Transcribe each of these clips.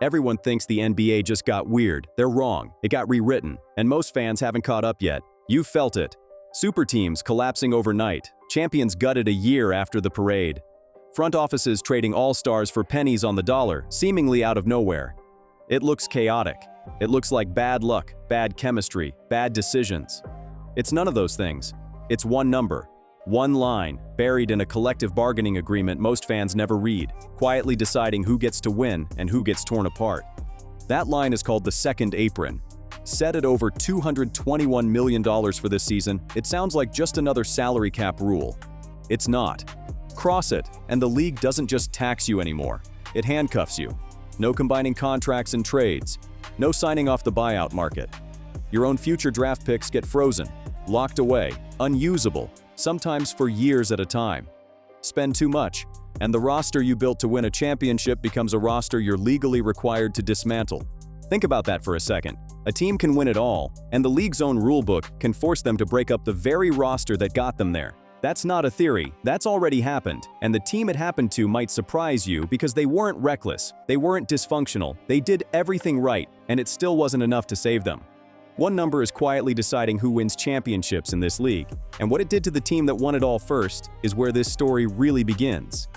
Everyone thinks the NBA just got weird. They're wrong. It got rewritten, and most fans haven't caught up yet. You've felt it. Super teams collapsing overnight. Champions gutted a year after the parade. Front offices trading all-stars for pennies on the dollar, seemingly out of nowhere. It looks chaotic. It looks like bad luck, bad chemistry, bad decisions. It's none of those things. It's one number, one line, buried in a collective bargaining agreement most fans never read, quietly deciding who gets to win and who gets torn apart. That line is called the second apron. Set at over $221 million for this season, it sounds like just another salary cap rule. It's not. Cross it, and the league doesn't just tax you anymore. It handcuffs you. No combining contracts and trades. No signing off the buyout market. Your own future draft picks get frozen, locked away, unusable, sometimes for years at a time. Spend too much, and the roster you built to win a championship becomes a roster you're legally required to dismantle. Think about that for a second. A team can win it all, and the league's own rulebook can force them to break up the very roster that got them there. That's not a theory, that's already happened, and the team it happened to might surprise you because they weren't reckless, they weren't dysfunctional, they did everything right, and it still wasn't enough to save them. One number is quietly deciding who wins championships in this league, and what it did to the team that won it all first is where this story really begins.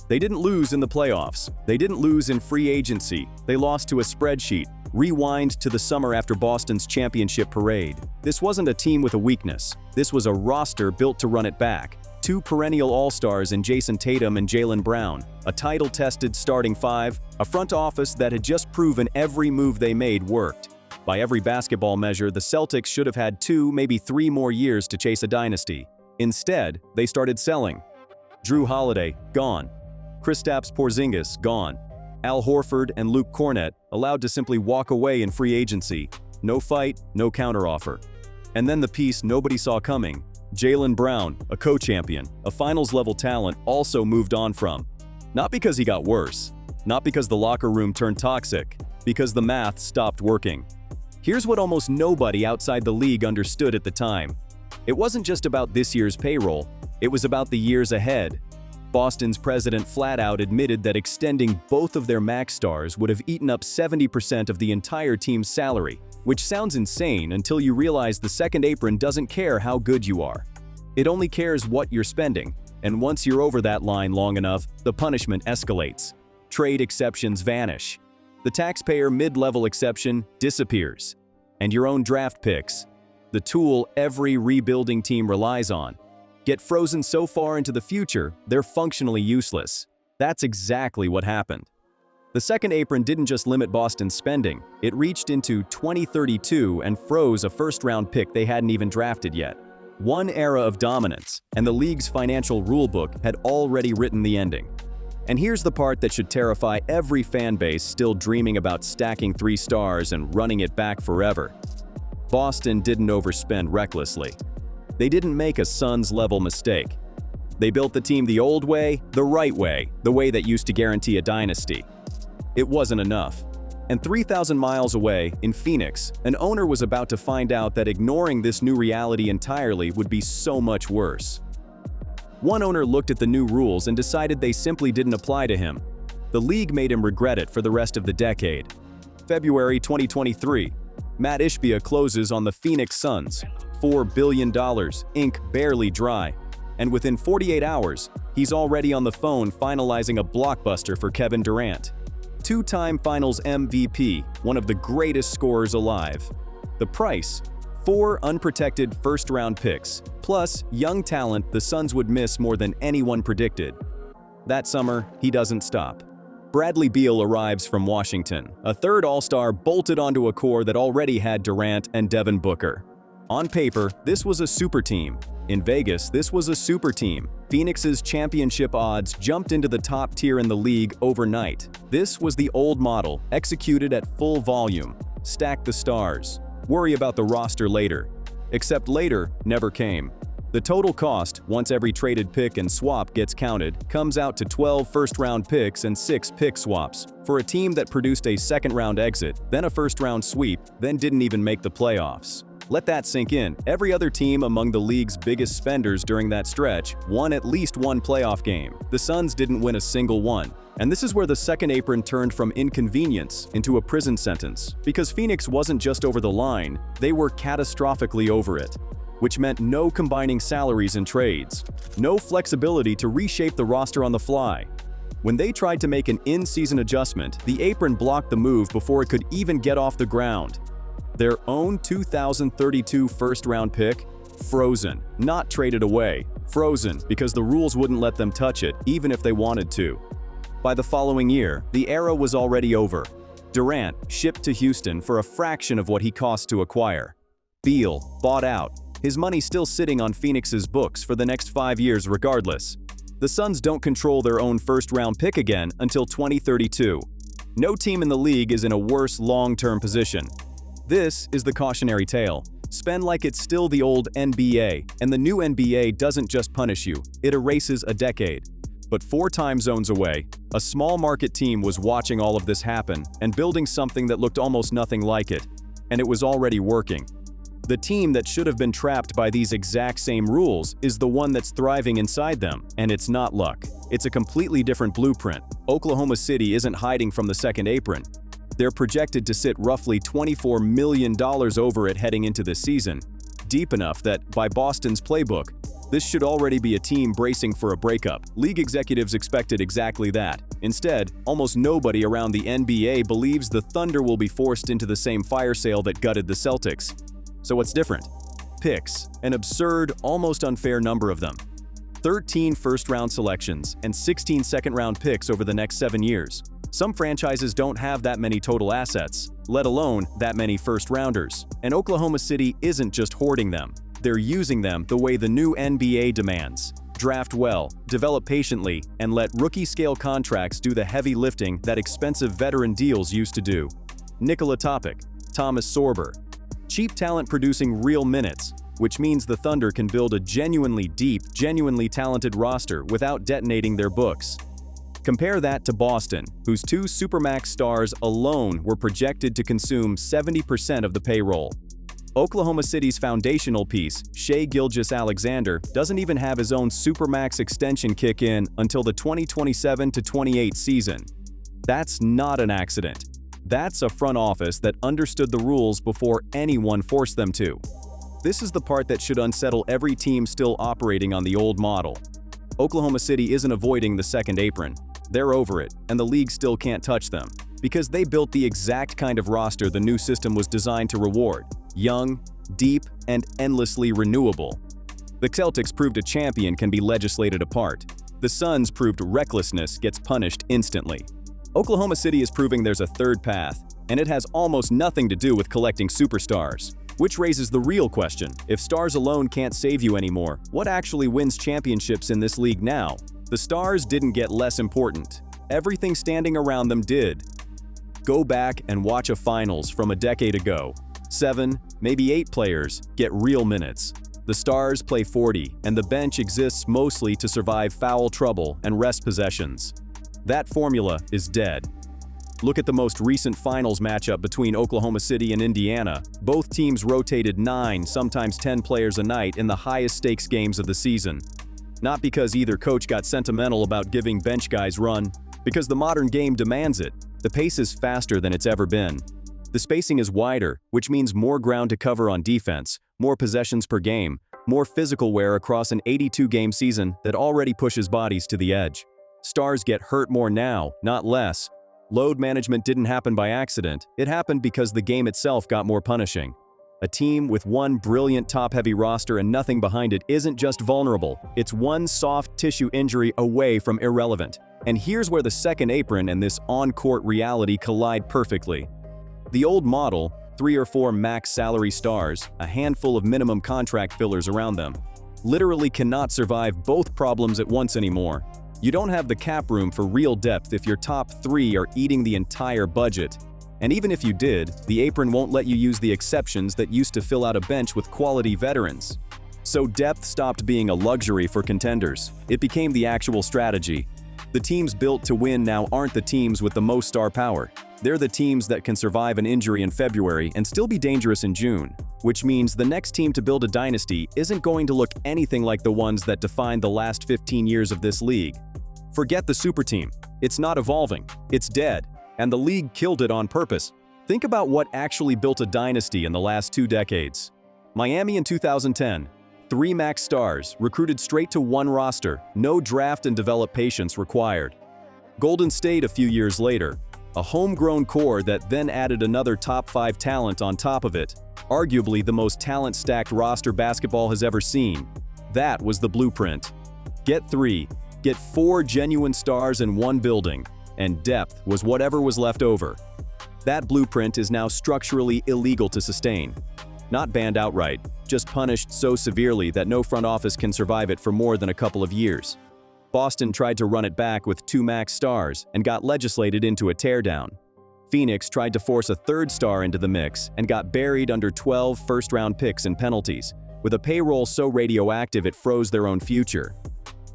They didn't lose in the playoffs, they didn't lose in free agency, they lost to a spreadsheet. Rewind to the summer after Boston's championship parade. This wasn't a team with a weakness. This was a roster built to run it back. Two perennial all-stars in Jason Tatum and Jaylen Brown, a title-tested starting five, a front office that had just proven every move they made worked. By every basketball measure, the Celtics should have had 2, maybe 3 more years to chase a dynasty. Instead, they started selling. Drew Holiday, gone. Kristaps Porzingis, gone. Al Horford and Luke Kornet allowed to simply walk away in free agency. No fight, no counteroffer. And then the piece nobody saw coming. Jaylen Brown, a co-champion, a finals-level talent, also moved on from. Not because he got worse. Not because the locker room turned toxic. Because the math stopped working. Here's what almost nobody outside the league understood at the time. It wasn't just about this year's payroll. It was about the years ahead. Boston's president flat out admitted that extending both of their max stars would have eaten up 70% of the entire team's salary, which sounds insane until you realize the second apron doesn't care how good you are. It only cares what you're spending, and once you're over that line long enough, the punishment escalates. Trade exceptions vanish. The taxpayer mid-level exception disappears. And your own draft picks, the tool every rebuilding team relies on, get frozen so far into the future, they're functionally useless. That's exactly what happened. The second apron didn't just limit Boston's spending, it reached into 2032 and froze a first-round pick they hadn't even drafted yet. One era of dominance, and the league's financial rulebook had already written the ending. And here's the part that should terrify every fan base still dreaming about stacking 3 stars and running it back forever. Boston didn't overspend recklessly. They didn't make a Suns-level mistake. They built the team the old way, the right way, the way that used to guarantee a dynasty. It wasn't enough. And 3,000 miles away, in Phoenix, an owner was about to find out that ignoring this new reality entirely would be so much worse. One owner looked at the new rules and decided they simply didn't apply to him. The league made him regret it for the rest of the decade. February 2023, Matt Ishbia closes on the Phoenix Suns. $4 billion, ink barely dry. And within 48 hours, he's already on the phone finalizing a blockbuster for Kevin Durant. 2-time Finals MVP, one of the greatest scorers alive. The price? 4 unprotected first-round picks, plus young talent the Suns would miss more than anyone predicted. That summer, he doesn't stop. Bradley Beal arrives from Washington, a third All-Star bolted onto a core that already had Durant and Devin Booker. On paper, this was a super team. In Vegas, this was a super team. Phoenix's championship odds jumped into the top tier in the league overnight. This was the old model, executed at full volume. Stack the stars. Worry about the roster later. Except later never came. The total cost, once every traded pick and swap gets counted, comes out to 12 first-round picks and 6 pick swaps, for a team that produced a second-round exit, then a first-round sweep, then didn't even make the playoffs. Let that sink in. Every other team among the league's biggest spenders during that stretch won at least one playoff game. The Suns didn't win a single one. And this is where the second apron turned from inconvenience into a prison sentence. Because Phoenix wasn't just over the line, they were catastrophically over it. Which meant no combining salaries and trades. No flexibility to reshape the roster on the fly. When they tried to make an in-season adjustment, the apron blocked the move before it could even get off the ground. Their own 2032 first-round pick? Frozen, not traded away. Frozen because the rules wouldn't let them touch it, even if they wanted to. By the following year, the era was already over. Durant shipped to Houston for a fraction of what he cost to acquire. Beal bought out, his money still sitting on Phoenix's books for the next 5 years regardless. The Suns don't control their own first-round pick again until 2032. No team in the league is in a worse long-term position. This is the cautionary tale. Spend like it's still the old NBA, and the new NBA doesn't just punish you, it erases a decade. But 4 time zones away, a small market team was watching all of this happen and building something that looked almost nothing like it. And it was already working. The team that should have been trapped by these exact same rules is the one that's thriving inside them, and it's not luck. It's a completely different blueprint. Oklahoma City isn't hiding from the second apron. They're projected to sit roughly $24 million over it heading into this season, deep enough that, by Boston's playbook, this should already be a team bracing for a breakup. League executives expected exactly that. Instead, almost nobody around the NBA believes the Thunder will be forced into the same fire sale that gutted the Celtics. So what's different? Picks, an absurd, almost unfair number of them. 13 first-round selections and 16 second-round picks over the next 7 years. Some franchises don't have that many total assets, let alone that many first-rounders. And Oklahoma City isn't just hoarding them. They're using them the way the new NBA demands. Draft well, develop patiently, and let rookie-scale contracts do the heavy lifting that expensive veteran deals used to do. Nikola Topic, Thomas Sorber. Cheap talent producing real minutes, which means the Thunder can build a genuinely deep, genuinely talented roster without detonating their books. Compare that to Boston, whose 2 Supermax stars alone were projected to consume 70% of the payroll. Oklahoma City's foundational piece, Gilgeous-Alexander, doesn't even have his own Supermax extension kick in until the 2027-28 season. That's not an accident. That's a front office that understood the rules before anyone forced them to. This is the part that should unsettle every team still operating on the old model. Oklahoma City isn't avoiding the second apron. They're over it, and the league still can't touch them, because they built the exact kind of roster the new system was designed to reward: young, deep, and endlessly renewable. The Celtics proved a champion can be legislated apart. The Suns proved recklessness gets punished instantly. Oklahoma City is proving there's a third path, and it has almost nothing to do with collecting superstars. Which raises the real question: if stars alone can't save you anymore, what actually wins championships in this league now? The stars didn't get less important. Everything standing around them did. Go back and watch a finals from a decade ago. 7, maybe 8 players get real minutes. The stars play 40, and the bench exists mostly to survive foul trouble and rest possessions. That formula is dead. Look at the most recent finals matchup between Oklahoma City and Indiana. Both teams rotated 9, sometimes 10 players a night in the highest stakes games of the season. Not because either coach got sentimental about giving bench guys run, because the modern game demands it. The pace is faster than it's ever been. The spacing is wider, which means more ground to cover on defense, more possessions per game, more physical wear across an 82-game season that already pushes bodies to the edge. Stars get hurt more now, not less. Load management didn't happen by accident, it happened because the game itself got more punishing. A team with one brilliant top-heavy roster and nothing behind it isn't just vulnerable, it's one soft tissue injury away from irrelevant. And here's where the second apron and this on-court reality collide perfectly. The old model, 3 or 4 max salary stars, a handful of minimum contract fillers around them, literally cannot survive both problems at once anymore. You don't have the cap room for real depth if your top 3 are eating the entire budget. And even if you did, the apron won't let you use the exceptions that used to fill out a bench with quality veterans. So depth stopped being a luxury for contenders. It became the actual strategy. The teams built to win now aren't the teams with the most star power. They're the teams that can survive an injury in February and still be dangerous in June. which means the next team to build a dynasty isn't going to look anything like the ones that defined the last 15 years of this league. Forget the super team. It's not evolving. It's dead. And the league killed it on purpose. Think about what actually built a dynasty in the last 2 decades. Miami in 2010. 3 max stars, recruited straight to one roster, no draft and develop patience required. Golden State a few years later. A homegrown core that then added another top 5 talent on top of it. Arguably the most talent-stacked roster basketball has ever seen. That was the blueprint. Get 3. Get 4 genuine stars in one building. And depth was whatever was left over. That blueprint is now structurally illegal to sustain. Not banned outright, just punished so severely that no front office can survive it for more than a couple of years. Boston tried to run it back with 2 max stars and got legislated into a teardown. Phoenix tried to force a 3rd star into the mix and got buried under 12 first-round picks and penalties, with a payroll so radioactive it froze their own future.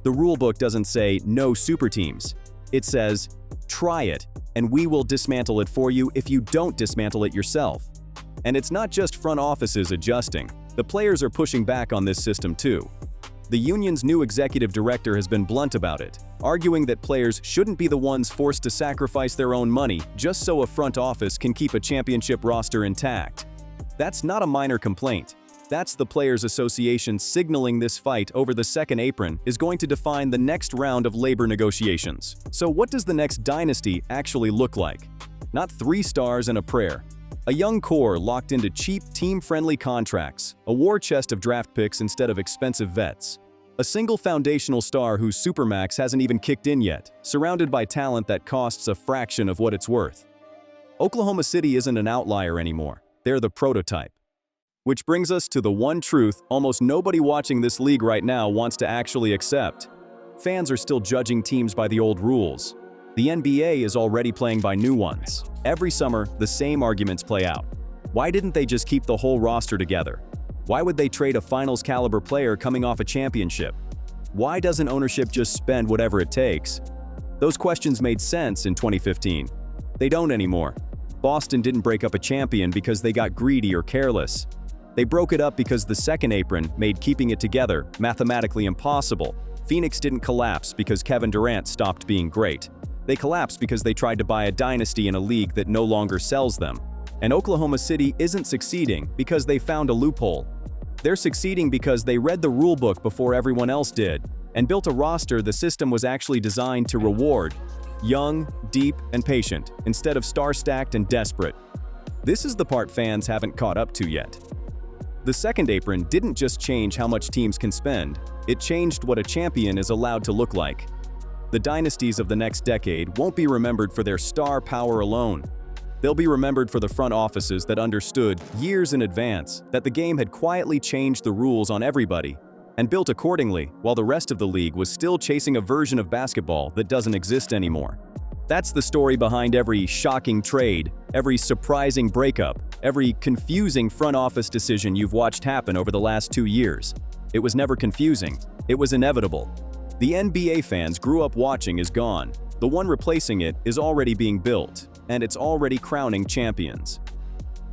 The rulebook doesn't say no super teams. It says, try it, and we will dismantle it for you if you don't dismantle it yourself. And it's not just front offices adjusting. The players are pushing back on this system too. The union's new executive director has been blunt about it, arguing that players shouldn't be the ones forced to sacrifice their own money just so a front office can keep a championship roster intact. That's not a minor complaint. That's the Players Association signaling this fight over the second apron is going to define the next round of labor negotiations. So what does the next dynasty actually look like? Not 3 stars and a prayer. A young core locked into cheap, team-friendly contracts, a war chest of draft picks instead of expensive vets. A single foundational star whose supermax hasn't even kicked in yet, surrounded by talent that costs a fraction of what it's worth. Oklahoma City isn't an outlier anymore. They're the prototype. Which brings us to the one truth almost nobody watching this league right now wants to actually accept. Fans are still judging teams by the old rules. The NBA is already playing by new ones. Every summer, the same arguments play out. Why didn't they just keep the whole roster together? Why would they trade a finals-caliber player coming off a championship? Why doesn't ownership just spend whatever it takes? Those questions made sense in 2015. They don't anymore. Boston didn't break up a champion because they got greedy or careless. They broke it up because the second apron made keeping it together mathematically impossible. Phoenix didn't collapse because Kevin Durant stopped being great. They collapsed because they tried to buy a dynasty in a league that no longer sells them. And Oklahoma City isn't succeeding because they found a loophole. They're succeeding because they read the rulebook before everyone else did and built a roster the system was actually designed to reward: young, deep, and patient, instead of star-stacked and desperate. This is the part fans haven't caught up to yet. The second apron didn't just change how much teams can spend, it changed what a champion is allowed to look like. The dynasties of the next decade won't be remembered for their star power alone. They'll be remembered for the front offices that understood, years in advance, that the game had quietly changed the rules on everybody and built accordingly while the rest of the league was still chasing a version of basketball that doesn't exist anymore. That's the story behind every shocking trade, every surprising breakup, every confusing front office decision you've watched happen over the last 2 years. It was never confusing. It was inevitable. The NBA fans grew up watching is gone. The one replacing it is already being built, and it's already crowning champions.